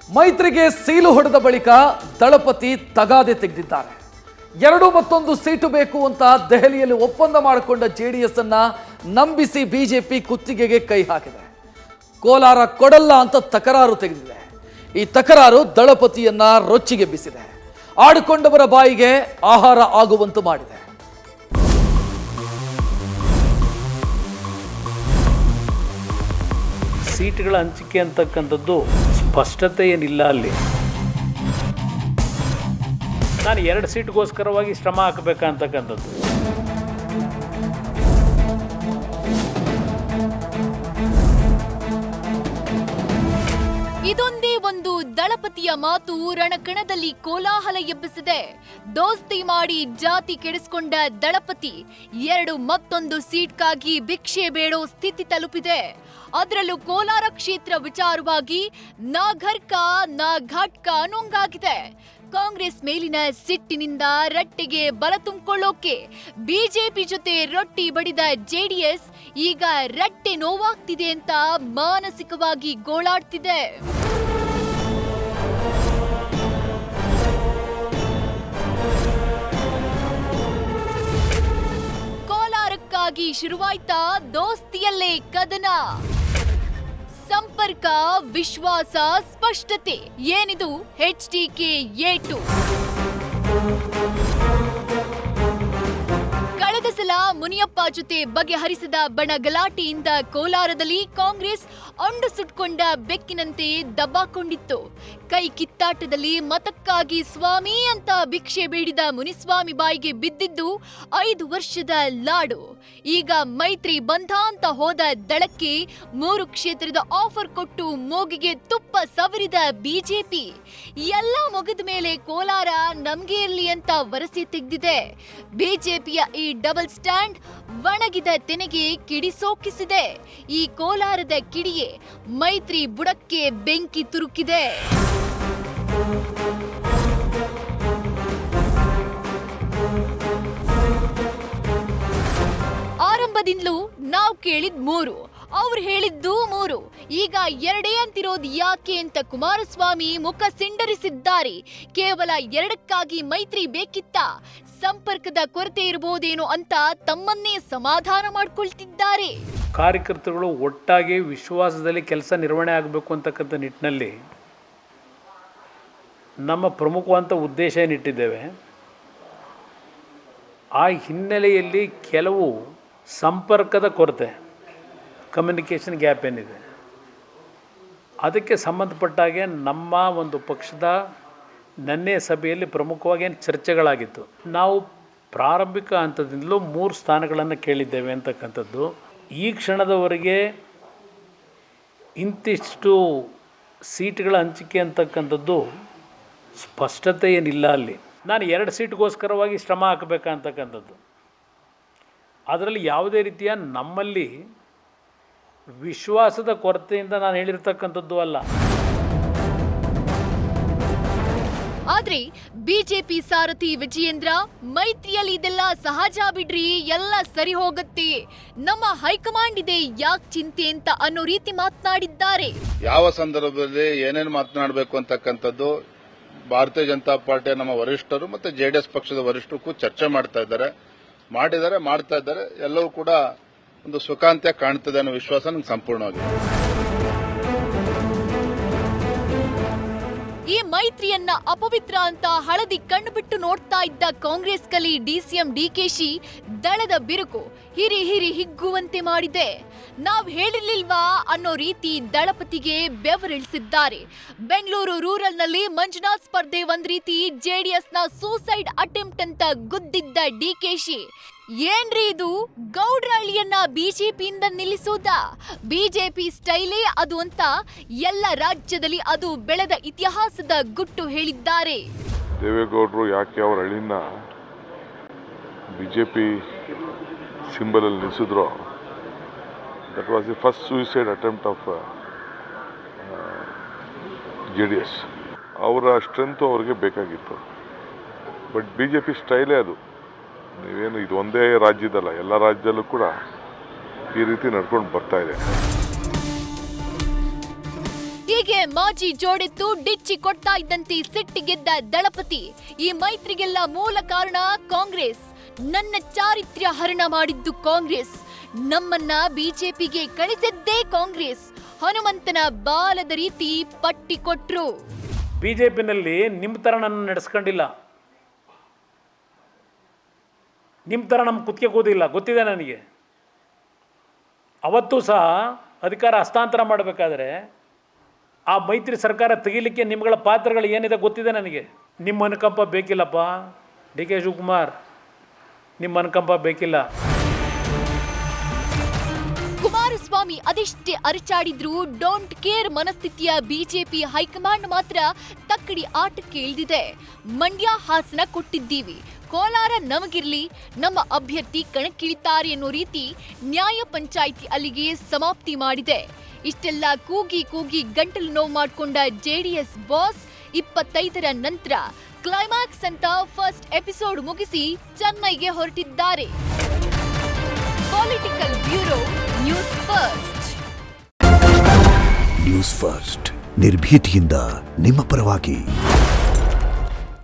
ಮೈತ್ರಿಗೆ seal ಹೊಡೆದ ಬಳಿಕ ದಳಪತಿ ತಗಾದೆ ತೆಗೆದಿದ್ದಾರೆ. 2 ಮತ್ತೊಂದು ಸೀಟು ಬೇಕು ಅಂತ ದೆಹಲಿಯಲ್ಲಿ ಒಪ್ಪಂದ ಮಾಡಿಕೊಂಡ ಜೆಡಿಎಸ್ ಅನ್ನ ನಂಬಿಸಿ ಬಿಜೆಪಿ ಕುತ್ತಿಗೆಗೆ ಕೈ ಹಾಕಿದೆ. ಕೋಲಾರ ಕೊಡಲ್ಲ ಅಂತ ತಕರಾರು ತೆಗೆದಿದೆ. ಈ ತಕರಾರು ದಳಪತಿಯನ್ನ ರೊಚ್ಚಿಗೆಬ್ಬಿಸಿದೆ. ಆಡಿಕೊಂಡವರ ಬಾಯಿಗೆ ಆಹಾರ ಆಗುವಂತೆ ಮಾಡಿದೆ. ಸೀಟ್ಗಳ ಹಂಚಿಕೆ ಅಂತಕ್ಕಂಥದ್ದು ಸ್ಪಷ್ಟತೆ ಏನಿಲ್ಲ. ಅಲ್ಲಿ ನಾನು 2 ಸೀಟ್ಗೋಸ್ಕರವಾಗಿ ಶ್ರಮ ಹಾಕಬೇಕಂತಕ್ಕಂಥದ್ದು. ಇದೊಂದೇ ಒಂದು ದಳಪತಿಯ ಮಾತು ರಣಕಣದಲ್ಲಿ ಕೋಲಾಹಲ ಎಬ್ಬಿಸಿದೆ. ದೋಸ್ತಿ ಮಾಡಿ ಜಾತಿ ಕೆಡಿಸಿಕೊಂಡ ದಳಪತಿ 2 ಮತ್ತೊಂದು ಸೀಟ್ಗಾಗಿ ಭಿಕ್ಷೆ ಬೇಡೋ ಸ್ಥಿತಿ ತಲುಪಿದೆ. ಅದರಲ್ಲೂ ಕೋಲಾರ ಕ್ಷೇತ್ರ ವಿಚಾರವಾಗಿ ನಾ ಘರ್ಕ ನಾ ಘಾಟ್ಕ ಅನ್ನೋಂಗಾಗಿದೆ. ಕಾಂಗ್ರೆಸ್ ಮೇಲಿನ ಸಿಟ್ಟಿನಿಂದ ರಟ್ಟೆಗೆ ಬಲ ತುಂಬಿಕೊಳ್ಳೋಕೆ ಬಿಜೆಪಿ ಜೊತೆ ರೊಟ್ಟಿ ಬಡಿದ ಜೆಡಿಎಸ್ ಈಗ ರಟ್ಟೆ ನೋವಾಗ್ತಿದೆ ಅಂತ ಮಾನಸಿಕವಾಗಿ ಗೋಳಾಡ್ತಿದೆ. ಕೋಲಾರಕ್ಕಾಗಿ ಶುರುವಾಯ್ತಾ ದೋಸ್ತಿಯಲ್ಲೇ ಕದನ. ಸಂಪರ್ಕ, ವಿಶ್ವಾಸ, ಸ್ಪಷ್ಟತೆ ಏನಿದು HDK A2. ಕಳೆದ ಸಲ ಮುನಿಯಪ್ಪ ಜೊತೆ ಬಗೆಹರಿಸಿದ ಬಣ ಗಲಾಟೆಯಿಂದ ಕೋಲಾರದಲ್ಲಿ ಕಾಂಗ್ರೆಸ್ ಅಂಡು ಸುಟ್ಕೊಂಡ ಬೆಕ್ಕಿನಂತೆ ದಬ್ಬಾಕೊಂಡಿತ್ತು. ಕೈ ಕಿತ್ತಾಟದಲ್ಲಿ ಮತಕ್ಕಾಗಿ ಸ್ವಾಮಿ ಅಂತ ಭಿಕ್ಷೆ ಬೇಡಿದ ಮುನಿಸ್ವಾಮಿ ಬಾಯಿಗೆ ಬಿದ್ದಿದ್ದು 5 ವರ್ಷದ ಲಾಡು. ಈಗ ಮೈತ್ರಿ ಬಂಧ ಅಂತ ಹೋದ ದಳಕ್ಕೆ 3 ಕ್ಷೇತ್ರದ ಆಫರ್ ಕೊಟ್ಟು ಮೂಗಿಗೆ ತುಪ್ಪ ಸವರಿದ ಬಿಜೆಪಿ ಎಲ್ಲ ಮುಗಿದ ಮೇಲೆ ಕೋಲಾರ ನಮ್ಗೆ ಇರ್ಲಿ ಅಂತ ವರಸೆ ತೆಗೆದಿದೆ. ಬಿಜೆಪಿಯ ಈ ಡಬಲ್ ಸ್ಟ್ಯಾಂಡ್ ಒಣಗಿದ ತೆನೆಗೆ ಕಿಡಿಸೋಕಿಸಿದೆ. ಈ ಕೋಲಾರದ ಕಿಡಿಯೇ ಮೈತ್ರಿ ಬುಡಕ್ಕೆ ಬೆಂಕಿ ತುರುಕಿದೆ. ಆರಂಭದಿಂದಲೂ ನಾವು ಕೇಳಿದ್ 3, ಅವ್ರು ಹೇಳಿದ್ದು 3, ಈಗ 2 ಅಂತಿರೋದು ಯಾಕೆ ಅಂತ ಕುಮಾರಸ್ವಾಮಿ ಮುಖ ಸಿಂಡರಿಸಿದ್ದಾರೆ. ಕೇವಲ 2ಕ್ಕಾಗಿ ಮೈತ್ರಿ ಬೇಕಿತ್ತ? ಸಂಪರ್ಕದ ಕೊರತೆ ಇರಬಹುದೇನೋ ಅಂತ ತಮ್ಮನ್ನೇ ಸಮಾಧಾನ ಮಾಡ್ಕೊಳ್ತಿದ್ದಾರೆ. ಕಾರ್ಯಕರ್ತರುಗಳು ಒಟ್ಟಾಗಿ ವಿಶ್ವಾಸದಲ್ಲಿ ಕೆಲಸ ನಿರ್ವಹಣೆ ಆಗಬೇಕು ಅಂತಕ್ಕಂಥ ನಿಟ್ಟಿನಲ್ಲಿ ನಮ್ಮ ಪ್ರಮುಖವಾದ ಉದ್ದೇಶ ಏನಿಟ್ಟಿದ್ದೇವೆ. ಆ ಹಿನ್ನೆಲೆಯಲ್ಲಿ ಕೆಲವು ಸಂಪರ್ಕದ ಕೊರತೆ, ಕಮ್ಯುನಿಕೇಷನ್ ಗ್ಯಾಪ್ ಏನಿದೆ, ಅದಕ್ಕೆ ಸಂಬಂಧಪಟ್ಟಾಗೆ ನಮ್ಮ ಒಂದು ಪಕ್ಷದ ನೆನ್ನೆ ಸಭೆಯಲ್ಲಿ ಪ್ರಮುಖವಾಗಿ ಚರ್ಚೆಗಳಾಗಿತ್ತು. ನಾವು ಪ್ರಾರಂಭಿಕ ಹಂತದಿಂದಲೂ 3 ಸ್ಥಾನಗಳನ್ನು ಕೇಳಿದ್ದೇವೆ ಅಂತಕ್ಕಂಥದ್ದು. ಈ ಕ್ಷಣದವರೆಗೆ ಇಂತಿಷ್ಟು ಸೀಟ್ಗಳ ಹಂಚಿಕೆ ಅಂತಕ್ಕಂಥದ್ದು ಸ್ಪಷ್ಟತೆ ಏನಿಲ್ಲ. ಅಲ್ಲಿ ನಾನು 2 ಸೀಟ್ಗೋಸ್ಕರವಾಗಿ ಶ್ರಮ ಹಾಕಬೇಕಂತಕ್ಕಂಥದ್ದು. ಅದರಲ್ಲಿ ಯಾವುದೇ ರೀತಿಯ ನಮ್ಮಲ್ಲಿ ವಿಶ್ವಾಸದ ಕೊರತೆಯಿಂದ ನಾನು ಹೇಳಿರ್ತಕ್ಕಂಥದ್ದು ಅಲ್ಲ. ಆದ್ರೆ ಬಿಜೆಪಿ ಸಾರಥಿ ವಿಜಯೇಂದ್ರ ಮೈತ್ರಿಯಲ್ಲಿ ಇದೆಲ್ಲ ಸಹಜ ಬಿಡ್ರಿ, ಎಲ್ಲ ಸರಿ ಹೋಗುತ್ತೆ, ನಮ್ಮ ಹೈಕಮಾಂಡ್ ಇದೆ, ಯಾಕೆ ಚಿಂತೆ ಅಂತ ಅನ್ನೋ ರೀತಿ ಮಾತನಾಡಿದ್ದಾರೆ. ಯಾವ ಸಂದರ್ಭದಲ್ಲಿ ಏನೇನು ಮಾತನಾಡಬೇಕು ಅಂತಕ್ಕಂಥದ್ದು ಭಾರತೀಯ ಜನತಾ ಪಾರ್ಟಿಯ ನಮ್ಮ ವರಿಷ್ಠರು ಮತ್ತು ಜೆಡಿಎಸ್ ಪಕ್ಷದ ವರಿಷ್ಠರು ಚರ್ಚೆ ಮಾಡ್ತಾ ಇದ್ದಾರೆ, ಮಾಡ್ತಾ ಇದ್ದಾರೆ. ಎಲ್ಲವೂ ಕೂಡ ಒಂದು ಸುಖಾಂತ್ಯ ಕಾಣ್ತದೆ ಅನ್ನೋ ವಿಶ್ವಾಸ ನನಗೆ ಸಂಪೂರ್ಣವಾಗಿದೆ. ಈ ಮೈತ್ರಿಯನ್ನ ಅಪವಿತ್ರ ಅಂತ ಹಳದಿ ಕಣ್ಣು ಬಿಟ್ಟು ನೋಡ್ತಾ ಇದ್ದ ಕಾಂಗ್ರೆಸ್ ಕಲಿ ಡಿಸಿಎಂ ಡಿಕೆಶಿ ದಳದ ಬಿರುಕು ಹಿರಿ ಹಿಗ್ಗುವಂತೆ ಮಾಡಿದೆ. ನಾವ್ ಹೇಳಿರ್ಲಿಲ್ವಾ ಅನ್ನೋ ರೀತಿ ದಳಪತಿಗೆ ಬೆವರಿಳಿಸಿದ್ದಾರೆ. ಬೆಂಗಳೂರು ರೂರಲ್ನಲ್ಲಿ ಮಂಜುನಾಥ್ ಸ್ಪರ್ಧೆ ಒಂದ್ ರೀತಿ ಜೆಡಿಎಸ್ನ ಸೂಸೈಡ್ ಅಟೆಂಪ್ಟ್ ಅಂತ ಗುದ್ದಿದ್ದ ಡಿಕೆಶಿ ಏನ್ರಿ ಇದು, ಗೌಡ್ರಹಳ್ಳಿಯನ್ನ ಬಿಜೆಪಿಯಿಂದ ನಿಲ್ಲಿಸೋದ? ಬಿಜೆಪಿ ಸ್ಟೈಲೇ ಅದು ಅಂತ ಎಲ್ಲ ರಾಜ್ಯದಲ್ಲಿ ಅದು ಬೆಳೆದ ಇತಿಹಾಸದ ಗುಟ್ಟು ಹೇಳಿದ್ದಾರೆ. ದೇವೇಗೌಡರು ಯಾಕೆ ಅವರ ಹಳ್ಳಿನ ಬಿಜೆಪಿ ಸಿಂಬಲ್ ಅಲ್ಲಿ ನಿಲ್ಲಿಸಿದ್ರು, that was the first suicide attempt of JDS. ಅವರ ಸ್ಟ್ರೆಂತು ಅವ್ರಿಗೆ ಬೇಕಾಗಿತ್ತು. ಬಟ್ ಬಿಜೆಪಿ ಸ್ಟೈಲೇ ಅದು. ನೀವೇನು ಇದು ಒಂದೇ ರಾಜ್ಯದಲ್ಲ, ಎಲ್ಲ ರಾಜ್ಯದಲ್ಲೂ ಕೂಡ ಈ ರೀತಿ ನಡ್ಕೊಂಡು ಬರ್ತಾ ಇದೆ. ಹೀಗೆ ಮಾಜಿ ಜೋಡೆತ್ತು ಡಿಚ್ಚಿ ಕೊಡ್ತಾ ಇದ್ದಂತೆ ಸಿಟ್ಟಿಗೆದ್ದ ದಳಪತಿ, ಈ ಮೈತ್ರಿಗೆಲ್ಲ ಮೂಲ ಕಾರಣ ಕಾಂಗ್ರೆಸ್, ನನ್ನ ಚಾರಿತ್ರ್ಯ ಹರಣ ಮಾಡಿದ್ದು ಕಾಂಗ್ರೆಸ್, ನಮ್ಮನ್ನ ಬಿಜೆಪಿಗೆ ಕಳಿಸಿದ್ದೇ ಕಾಂಗ್ರೆಸ್, ಹನುಮಂತನ ಬಾಲದ ರೀತಿ ಪಟ್ಟಿ ಕೊಟ್ರು. ಬಿಜೆಪಿನಲ್ಲಿ ನಿಮ್ಮ ಥರ ನನ್ನ ನಡೆಸ್ಕೊಂಡಿಲ್ಲ, ನಿಮ್ಮ ಥರ ನಮ್ಮ ಕುತ್ತಿಗೆ ಕೂದಿಲ್ಲ, ಗೊತ್ತಿದೆ ನನಗೆ. ಅವತ್ತೂ ಸಹ ಅಧಿಕಾರ ಹಸ್ತಾಂತರ ಮಾಡಬೇಕಾದ್ರೆ ಆ ಮೈತ್ರಿ ಸರ್ಕಾರ ತೆಗಿಲಿಕ್ಕೆ ನಿಮ್ಮಗಳ ಪಾತ್ರಗಳು ಏನಿದೆ ಗೊತ್ತಿದೆ ನನಗೆ. ನಿಮ್ಮ ಅನುಕಂಪ ಬೇಕಿಲ್ಲಪ್ಪ ಡಿ ಕೆ ಶಿವಕುಮಾರ್, ನಿಮ್ಮ ಅನುಕಂಪ ಬೇಕಿಲ್ಲ. ಕುಮಾರಸ್ವಾಮಿ ಅದೆಷ್ಟೇ ಅರಚಾಡಿದ್ರು ಡೋಂಟ್ ಕೇರ್ ಮನಸ್ಥಿತಿಯ ಬಿಜೆಪಿ ಹೈಕಮಾಂಡ್ ಮಾತ್ರ ತಕ್ಕಡಿ ಆಟಕ್ಕೆ ಇಳಿದಿದೆ. ಮಂಡ್ಯ ಹಾಸನ ಕೊಟ್ಟಿದ್ದೀವಿ, ಕೋಲಾರ ನಮಗಿರ್ಲಿ, ನಮ್ಮ ಅಭ್ಯರ್ಥಿ ಕಣಕ್ಕಿಳಿತಾರೆ ಅನ್ನೋ ರೀತಿ ನ್ಯಾಯ ಪಂಚಾಯಿತಿ ಅಲ್ಲಿಗೆ ಸಮಾಪ್ತಿ ಮಾಡಿದೆ. ಇಷ್ಟೆಲ್ಲ ಕೂಗಿ ಕೂಗಿ ಗಂಟಲು ನೋವು ಮಾಡಿಕೊಂಡ ಜೆಡಿಎಸ್ ಬಾಸ್ 25ರ ನಂತರ ಕ್ಲೈಮ್ಯಾಕ್ಸ್ ಅಂತ ಫಸ್ಟ್ ಎಪಿಸೋಡ್ ಮುಗಿಸಿ ಚೆನ್ನೈಗೆ ಹೊರಟಿದ್ದಾರೆ. Political bureau, news first. News first ನಿರ್ಭೀತಿಯಿಂದ ನಿಮ್ಮ ಪರವಾಗಿ.